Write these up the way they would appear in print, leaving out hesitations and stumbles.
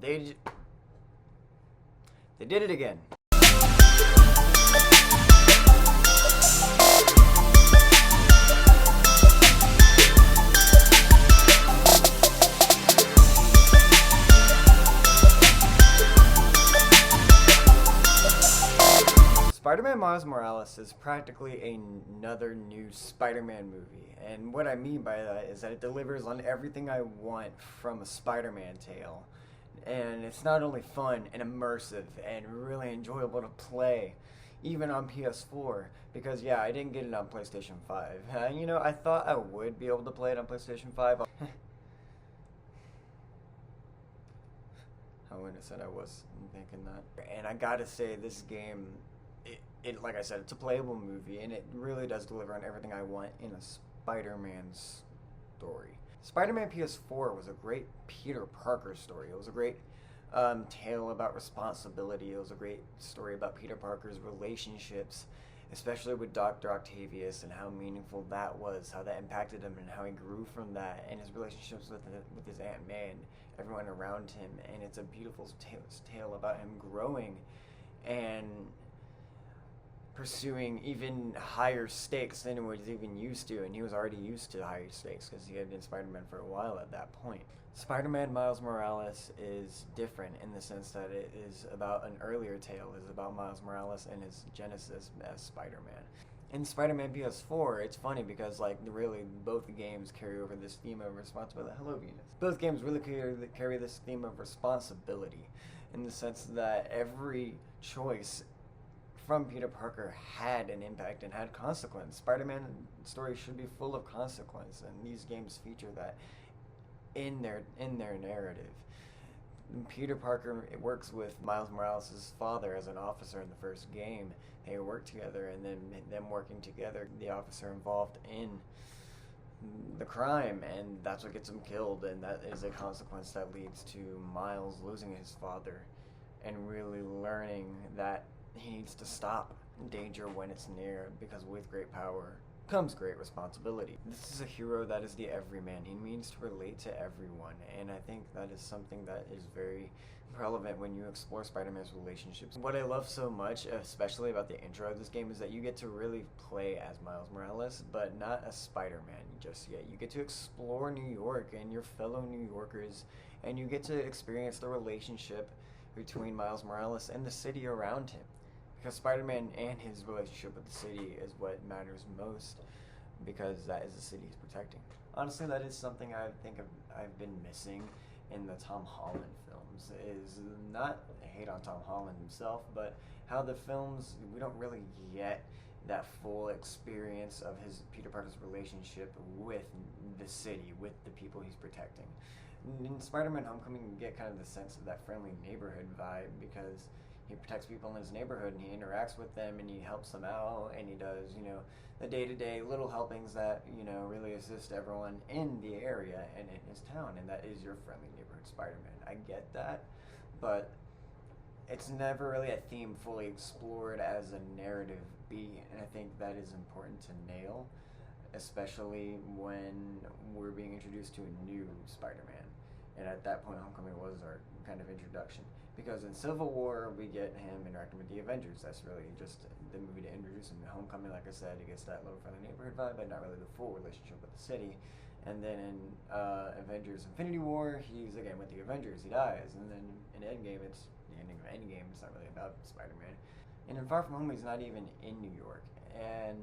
They did it again. Spider-Man Miles Morales is practically another new Spider-Man movie, and what I mean by that is that it delivers on everything I want from a Spider-Man tale. And it's not only fun and immersive and really enjoyable to play, even on PS4, because yeah, I didn't get it on PlayStation 5. I thought I would be able to play it on PlayStation 5. I wouldn't have said I was thinking that. And I gotta say, this game, it like I said, it's a playable movie, and it really does deliver on everything I want in a Spider-Man story. Spider-Man PS4 was a great Peter Parker story. It was a great tale about responsibility. It was a great story about Peter Parker's relationships, especially with Dr. Octavius, and how meaningful that was, how that impacted him, and how he grew from that, and his relationships with his Aunt May and everyone around him. And it's a beautiful tale about him growing and pursuing even higher stakes than he was even used to, and he was already used to higher stakes because he had been Spider-Man for a while at that point. Spider-Man Miles Morales is different in the sense that it is about an earlier tale. It is about Miles Morales and his genesis as Spider-Man. In Spider-Man PS4, it's funny because really both games carry over this theme of responsibility. Hello, Venus. Both games really carry this theme of responsibility in the sense that every choice from Peter Parker had an impact and had consequence. Spider-Man stories should be full of consequence, and these games feature that in their narrative. Peter Parker works with Miles Morales' father as an officer in the first game. They work together, and then them working together, the officer involved in the crime, and that's what gets him killed, and that is a consequence that leads to Miles losing his father and really learning that he needs to stop danger when it's near, because with great power comes great responsibility. This is a hero that is the everyman. He means to relate to everyone, and I think that is something that is very relevant when you explore Spider-Man's relationships. What I love so much, especially about the intro of this game, is that you get to really play as Miles Morales, but not as Spider-Man just yet. You get to explore New York and your fellow New Yorkers, and you get to experience the relationship between Miles Morales and the city around him. Because Spider-Man and his relationship with the city is what matters most, because that is the city he's protecting. Honestly, that is something I think I've been missing in the Tom Holland films, is not hate on Tom Holland himself, but how the films, we don't really get that full experience of his Peter Parker's relationship with the city, with the people he's protecting. In Spider-Man Homecoming, you get kind of the sense of that friendly neighborhood vibe, because he protects people in his neighborhood, and he interacts with them, and he helps them out, and he does, the day-to-day little helpings that, really assist everyone in the area and in his town, and that is your friendly neighborhood Spider-Man. I get that, but it's never really a theme fully explored as a narrative beat, and I think that is important to nail, especially when we're being introduced to a new Spider-Man. And at that point, Homecoming was our kind of introduction. Because in Civil War, we get him interacting with the Avengers. That's really just the movie to introduce him. Homecoming, like I said, he gets that little friendly neighborhood vibe, but not really the full relationship with the city. And then in Avengers Infinity War, he's again with the Avengers. He dies. And then in Endgame, it's the ending of Endgame. It's not really about Spider-Man. And in Far From Home, he's not even in New York. And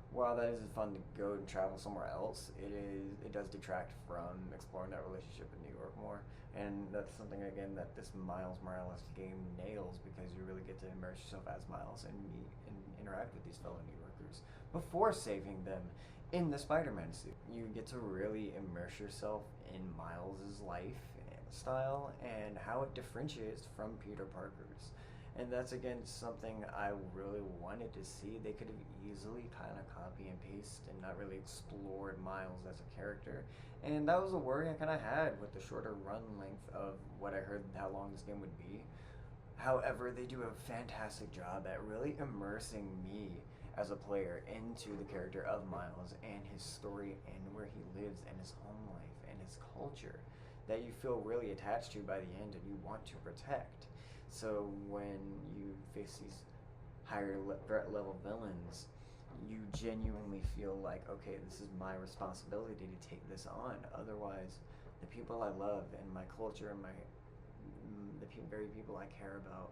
while that is fun to go and travel somewhere else, it does detract from exploring that relationship in New York more. And that's something, again, that this Miles Morales game nails, because you really get to immerse yourself as Miles and meet and interact with these fellow New Yorkers before saving them in the Spider-Man suit. You get to really immerse yourself in Miles' life style and how it differentiates from Peter Parker's. And that's, again, something I really wanted to see. They could have easily kind of copy and paste and not really explored Miles as a character. And that was a worry I kind of had with the shorter run length of what I heard how long this game would be. However, they do a fantastic job at really immersing me as a player into the character of Miles and his story and where he lives and his home life and his culture. that you feel really attached to by the end and you want to protect. So when you face these higher threat level villains, you genuinely feel like, okay, this is my responsibility to take this on. Otherwise, the people I love and my culture and very people I care about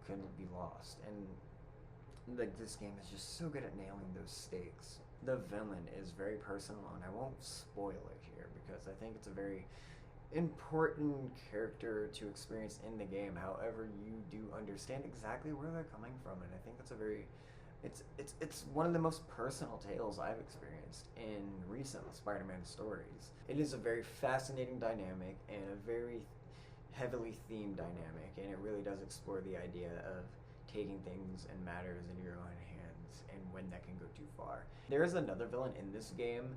could be lost. And like this game is just so good at nailing those stakes. The villain is very personal, and I won't spoil it here because I think it's a very important character to experience in the game. However, you do understand exactly where they're coming from, and I think that's a very it's one of the most personal tales I've experienced in recent Spider-Man stories. It is a very fascinating dynamic and a very heavily themed dynamic, and it really does explore the idea of taking things and matters into your own hands and when that can go too far. There is another villain in this game,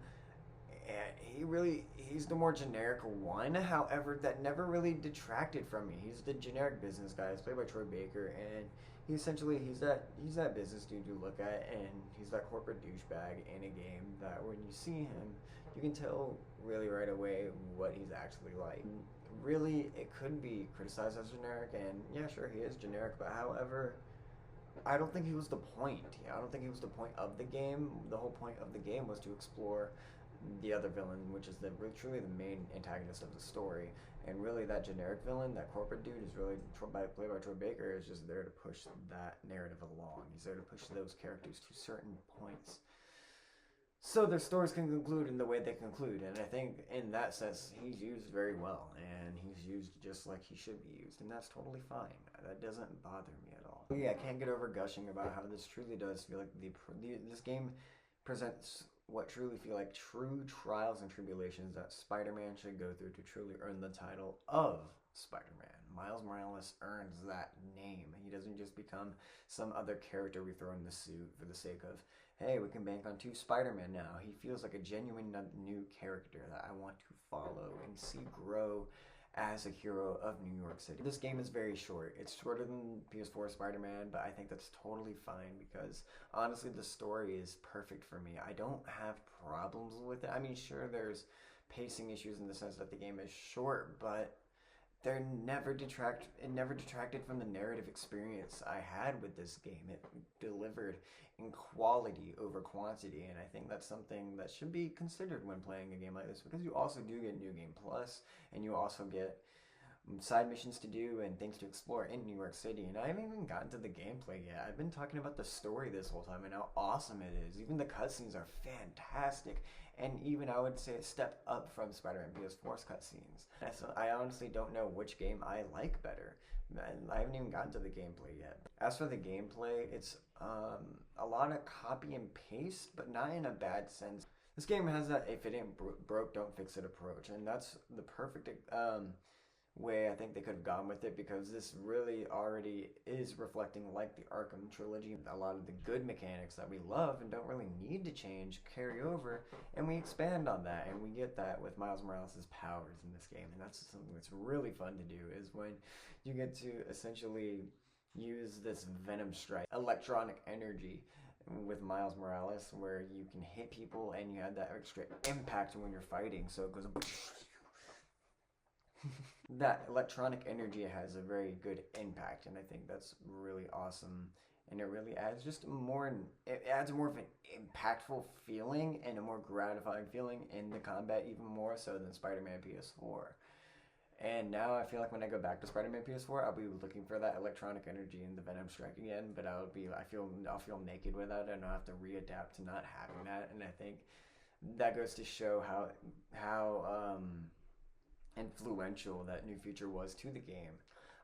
and he's the more generic one. However, that never really detracted from me. He's the generic business guy. It's played by Troy Baker, and he's that business dude you look at, and he's that corporate douchebag in a game that when you see him, you can tell really right away what he's actually like. Really, it could be criticized as generic, and yeah, sure, he is generic, but however, I don't think he was the point. Yeah, I don't think he was the point of the game. The whole point of the game was to explore the other villain, which is truly the main antagonist of the story. And really, that generic villain, that corporate dude, is really played by Troy Baker, is just there to push that narrative along. He's there to push those characters to certain points, so their stories can conclude in the way they conclude. And I think in that sense, he's used very well, and he's used just like he should be used, and that's totally fine. That doesn't bother me at all. Yeah, I can't get over gushing about how this truly does feel like this game presents what truly feel like true trials and tribulations that Spider-Man should go through to truly earn the title of Spider-Man. Miles Morales earns that name. He doesn't just become some other character we throw in the suit for the sake of, hey, we can bank on 2 Spider-Man now. He feels like a genuine new character that I want to follow and see grow as a hero of New York City. This game is very short. It's shorter than PS4 Spider-Man, but I think that's totally fine because honestly the story is perfect for me. I don't have problems with it. I mean, sure, there's pacing issues in the sense that the game is short, but it never detracted from the narrative experience I had with this game. It delivered in quality over quantity, and I think that's something that should be considered when playing a game like this, because you also do get New Game Plus, and you also get side missions to do and things to explore in New York City. And I haven't even gotten to the gameplay yet. I've been talking about the story this whole time and how awesome it is. Even the cutscenes are fantastic, and even I would say a step up from Spider-Man PS4's cutscenes. So I honestly don't know which game I like better. I haven't even gotten to the gameplay yet. As for the gameplay, it's a lot of copy and paste, but not in a bad sense. This game has that if it ain't broke, don't fix it approach, and that's the perfect way I think they could have gone with it, because this really already is reflecting, like the Arkham trilogy, a lot of the good mechanics that we love and don't really need to change carry over, and we expand on that, and we get that with Miles Morales' powers in this game. And that's something that's really fun to do, is when you get to essentially use this Venom Strike electronic energy with Miles Morales, where you can hit people and you have that extra impact when you're fighting, so it goes that electronic energy has a very good impact, and I think that's really awesome. And it really adds it adds more of an impactful feeling and a more gratifying feeling in the combat, even more so than Spider-Man PS4. And now I feel like when I go back to Spider-Man PS4, I'll be looking for that electronic energy in the Venom Strike again, but I'll feel naked without it, and I'll have to readapt to not having that. And I think that goes to show how influential that new feature was to the game.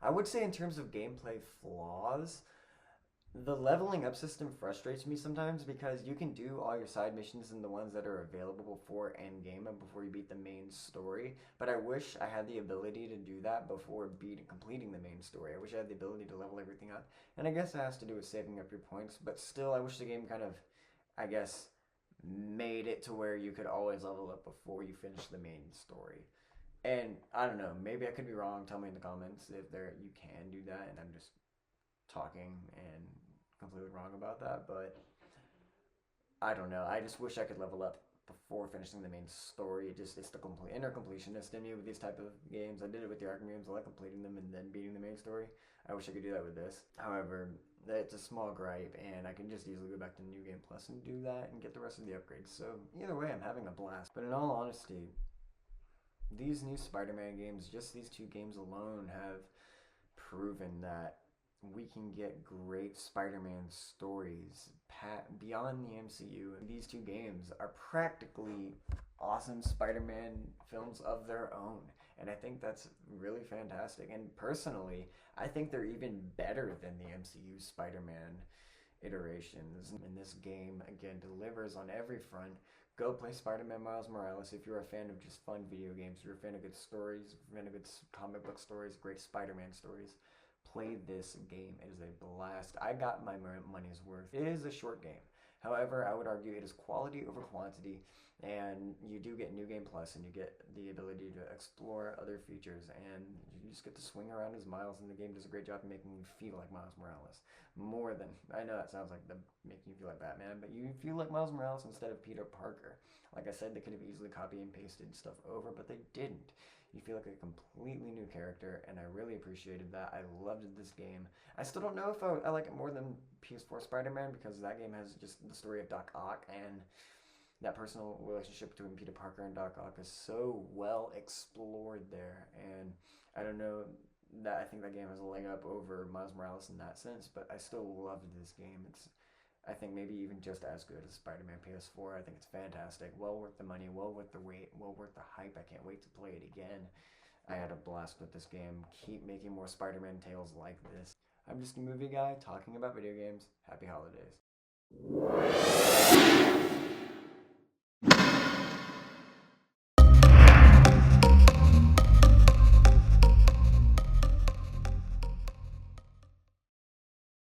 I would say in terms of gameplay flaws, the leveling up system frustrates me sometimes, because you can do all your side missions and the ones that are available before end game and before you beat the main story, but I wish I had the ability to do that before completing the main story. I wish I had the ability to level everything up, and I guess it has to do with saving up your points, but still I wish the game kind of, I guess, made it to where you could always level up before you finish the main story. And I don't know, maybe I could be wrong. Tell me in the comments if you can do that, and I'm just talking and completely wrong about that. But I don't know. I just wish I could level up before finishing the main story. It's the complete inner completionist in me with these type of games. I did it with the Arkham games. I like completing them and then beating the main story. I wish I could do that with this. However, it's a small gripe, and I can just easily go back to New Game Plus and do that and get the rest of the upgrades. So either way, I'm having a blast. But in all honesty, these new Spider-Man games, just these two games alone, have proven that we can get great Spider-Man stories beyond the MCU. And these two games are practically awesome Spider-Man films of their own. And I think that's really fantastic. And personally, I think they're even better than the MCU Spider-Man iterations. And this game, again, delivers on every front. Go play Spider-Man Miles Morales if you're a fan of just fun video games, if you're a fan of good stories, if you're a fan of good comic book stories, great Spider-Man stories. Play this game. It is a blast. I got my money's worth. It is a short game. However, I would argue it is quality over quantity, and you do get New Game Plus, and you get the ability to explore other features, and you just get to swing around as Miles, and the game does a great job of making you feel like Miles Morales. More than, I know that sounds like making you feel like Batman, but you feel like Miles Morales instead of Peter Parker. Like I said, they could have easily copied and pasted stuff over, but they didn't. You feel like a completely new character, and I really appreciated that. I loved this game. I still don't know if I like it more than PS4 Spider-Man, because that game has just the story of Doc Ock, and that personal relationship between Peter Parker and Doc Ock is so well explored there. And I don't know, that I think that game has a leg up over Miles Morales in that sense, but I still loved this game. It's, I think, maybe even just as good as Spider-Man PS4. I think it's fantastic. Well worth the money, well worth the wait, well worth the hype. I can't wait to play it again. I had a blast with this game. Keep making more Spider-Man tales like this. I'm just a movie guy talking about video games. Happy holidays.